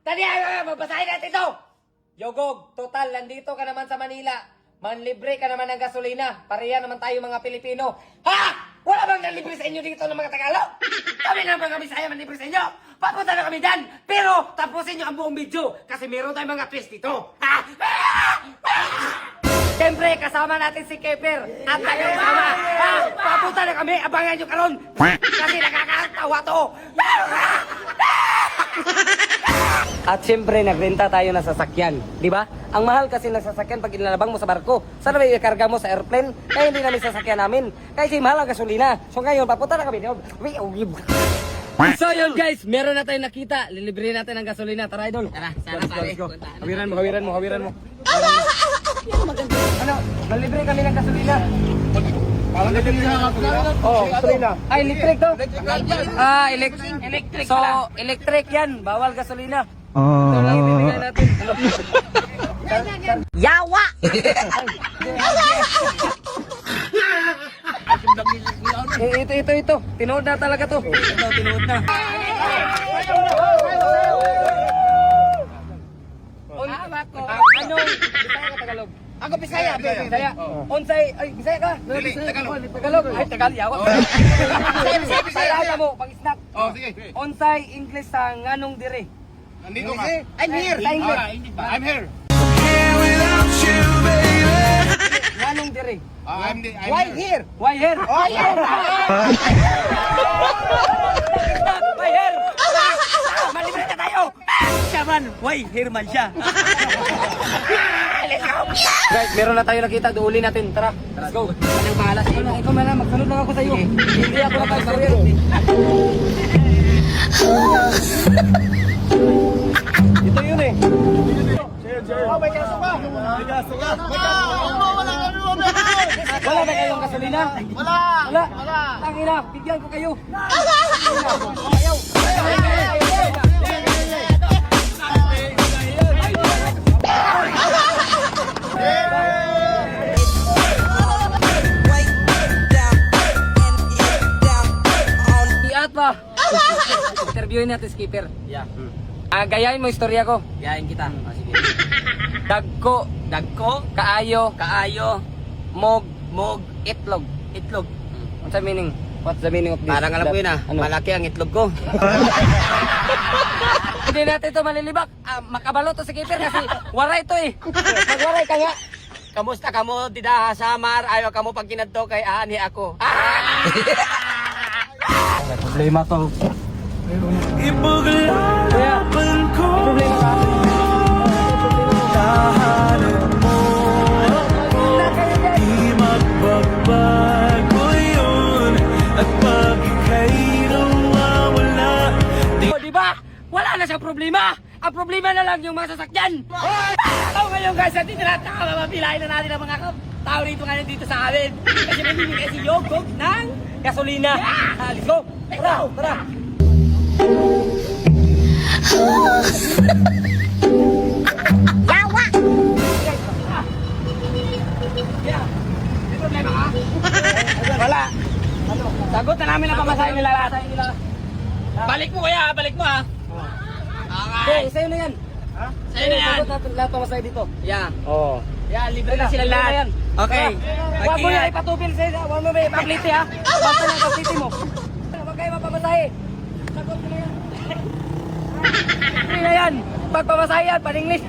Tadi, babasahin natin ito! Yogog, total, nandito ka naman sa Manila. Manlibre ka naman ng gasolina. Pareha naman tayo mga Pilipino. Ha? Wala bang nanlibre sa inyo dito ng mga Tagalog? Kami na mga Bisaya manlibre sa inyo. Papunta na kami dyan. Pero tapusin nyo ang buong video. Kasi meron tayong mga twist dito. Ha? Siyempre, kasama natin si Keper. At kasama. Ha? Papunta na kami. Abangan nyo karon. Kasi nakakatawa to. At siyempre, nagrenta tayo ng sasakyan. Di ba? Ang mahal kasi ng sasakyan pag inalabang mo sa barko. Sana may ikarga mo sa airplane. Kaya hindi namin sasakyan namin. Kasi mahal ang gasolina. So ngayon, papunta na kami. So yun guys, meron na tayong nakita. Lilibre natin ng gasolina. Tara idol. Tara, sana pare. Hawiran mo. Ano? Nalibre kami ng gasolina. Parang gasolina nga gasolina. Oh, gasolina. Ah, electric to? Ah, electric. So, electric yan. Bawal gasolina. Ito lang ibibigay natin. Yawa! Ito. Tinood na talaga to. Ito, tinood na. Anong Bisaya ka Tagalog? Ako Bisaya. Bisaya. Onsay, ay Bisaya ka? Dili, Tagalog. Tagalog. Ay Tagalog yawa. Bisaya mo pang snack. Oh, sige. Onsay English sa nganong dire? Nandito ka. I'm here. Sa English. I'm here. Nganong dire? Why here? Why here? Oh, here. Why here? Malibre na tayo. Siya man. Why here man siya? Let's go. Guys, meron na tayo nakita. Duulin natin. Tara. Let's go. Anong bahala sa iyo? Ikaw na. Magsunod lang ako sa iyo. Hindi ako nakasawir. Ito yun eh. Oh, may kaso ka. May kaso ka. Wala ba kayong gasolina? Wala. Tangina, bigyan ko kayo. Ayaw. Iat pa. Interviewin natin skipper. Yeah. Gayahin mo istorya ko. Gayahin kita. Sige. Dagko, kaayo, mog, itlog. What's the meaning? What's the meaning of this? Parang alam ko yun malaki ang itlog ko. Hindi natin ito malilibak. Makabalo to si Keper kasi waray to eh. Magwaray ka nga. Kamusta kamo dida Samar? Ayaw kamo pag kinadto kay ani ako. May problema to. Ipaglaban ko. May problema ka. Tahanan mo ako, di magbabago yun. At pag ika'y nawawala, O diba? Wala na siyang problema. Ang problema na lang yung mga sasakyan. So ngayon guys, at dito na mapilain na natin ang mga tao rito ngayon dito sa amin. Kasi mamimigay si Yogog ng gasolina. Let's go. Tara. Yawa! Yeah. May problema ka? Wala. Sagot na namin ang pamasahin nila lahat. Balik mo kaya, balik mo ha. Okay, sa'yo na yan. Sa'yo na yan. Sagot natin lahat pamasahin dito. Yeah. Oo. Yeah, libre na sila Libre na lahat. yan. Okay. Huwag mo na ipatupil sa'yo. Huwag mo na ipapliti ha. Basta na ipapliti mo. Huwag kayo mapamasahe. Sagot mo na yan. Libre na yan. Pagpamasahe yan, pan-English.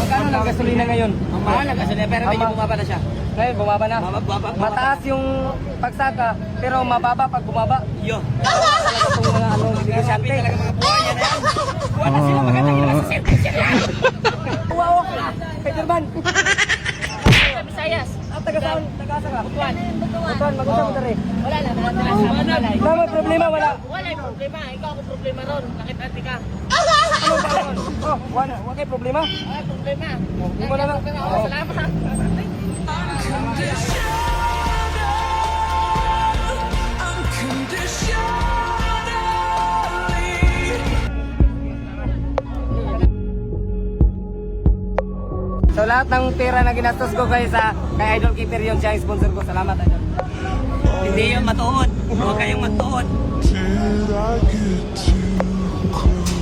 Magkano ng gasolina ngayon? Ang mahal ang gasolina pero medyo bumaba na siya. Ngayon, bumaba na. Bumaba. Mataas yung pagsaka, pero mababa pag bumaba. Yo. Talaga itong mga Sabi negosyante. talaga mga buhay yan yan. Wala sila magandang ginawa sa sentence yan. Wow! Peterman! Visayas. Taga saan? Taga asa ka? Butuan. Butuan, mag-usap mo tari. Wala na, wala na sa malay. Wala may problema, wala. Wala yung problema. Ikaw ako problema ron. Bakit ate ka? Ano ba yun? Oh, wala kayo problema. Wala yung problema. Hindi mo na lang. Oh, salamat. So lahat ng pera na ginastos ko guys kay Idol Keeper yun, siya ang sponsor ko. Salamat Idol. Hindi yun matuod. Huwag kayong matuod. did I get too close?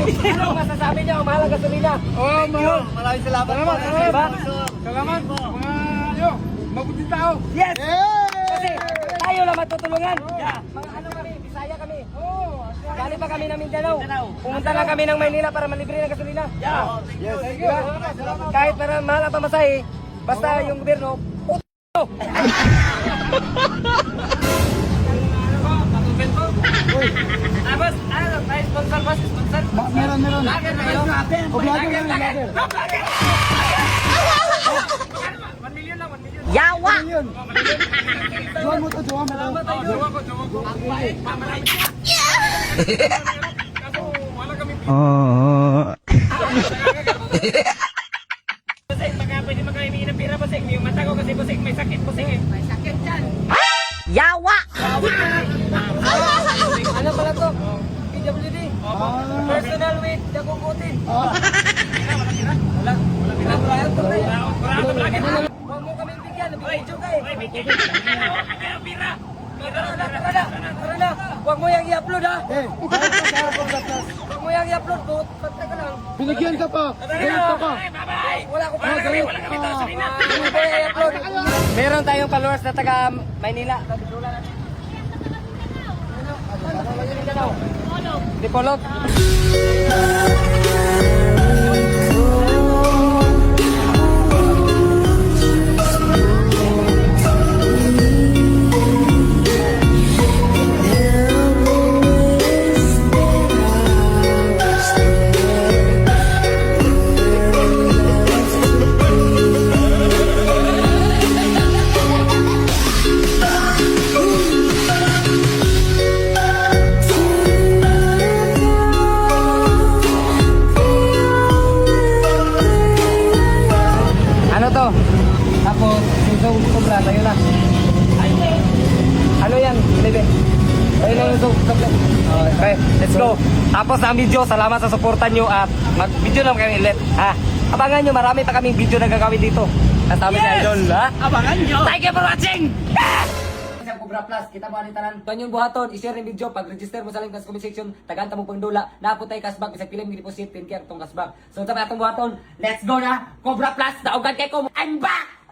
Ano masasabi niyo ang mahal ang gasolina? Oh, mahal. Maraming salamat. Salamat. Diba? Salamat. Mga mabuting tao. Yes! Kasi tayo lang matutulungan. Mga ano kami, Bisaya kami. Galing pa kami ng Mindanao. Pumunta lang kami ng Maynila para malibre ng gasolina. Yes. Diba? Kahit para mahal ang pamasahe, basta yung gobyerno, Tapos, ano, may sponsor ba? Sponsor? Meron. Lager na yun. O, vlogger lang, vlogger. Yawa! Yun. Juwan mo to, juwan mo to. Busing, baka pwede magkahimingi ng pira, busing. Yung mata ko kasi, busing, may sakit, busing eh. May sakit dyan. Yawa! Ano pala to? PWD. Personal with Dagugutin. Wala pala to kayo. Huwag mo kami bigyan, nabigyan kayo. Tara na. Huwag mo yung i-upload ha. Huwag mo yung i-upload, bot. Pantay ka lang. Binigyan ka pa. Galit ka pa. Wala ko pa. Hindi ko i-upload. Meron tayong followers na taga Maynila. Dipolog. Ano to? Tapos, susong sobra, tayo na. Ano yan, bebe? Ayun lang yung sobra. Okay, let's go. Tapos ang video, salamat sa suportan nyo at mag-video naman kami ulit. Ha? Abangan nyo, marami pa kaming video na gagawin dito. Kasama si Idol, ha? Abangan nyo! Thank you for watching! Sa Cobra Plus, kita mo anitaran. Tuan yung buhaton, i-share yung video. Pag-register mo sa link sa comment section, tagaanta mo pang dula. Naputay kasbag, isang pilim, deposit, 10 kaya itong kasbag. So, sa atong buhaton, let's go na! Cobra Plus, naugan kay ko. I'm back!